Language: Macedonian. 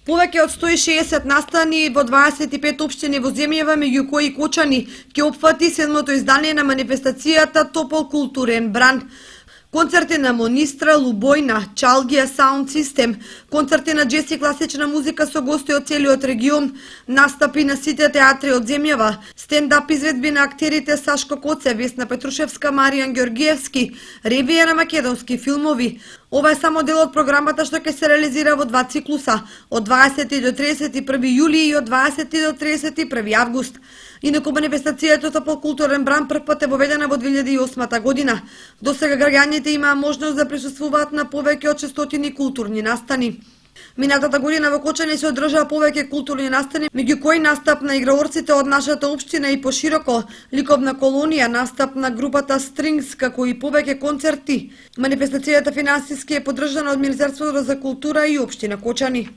Повеќе од 160 настани во 25 општини во земјава, меѓу кои Кочани, ќе опфати 7-то издание на манифестацијата Топол културен бран. Концерти на Монистра, Лубојна, Чалгија Саунд Систем, концерти на джез и класична музика со гости од целиот регион, настапи на сите театри од земјава, стендап изведби на актерите Сашко Коце, Весна Петрушевска, Маријан Ѓоргиевски, ревија на македонски филмови. Ова е само дел од програмата што ќе се реализира во 2 циклуса, од 20 до 31 јули и од 20 до 31 август. Инаку манифестацијата Топол културен бран првпат е воведена во 2008 година. До сега граѓаните имаа можност да присуствуваат на повеќе од 600 културни настани. Минатата година во Кочани се одржаа повеќе културни настани, меѓу кои настап на играорците од нашата општина и пошироко, ликовна колонија, настап на групата Strings, како и повеќе концерти. Манифестацијата финансиски е поддржана од Министерството за култура и општина Кочани.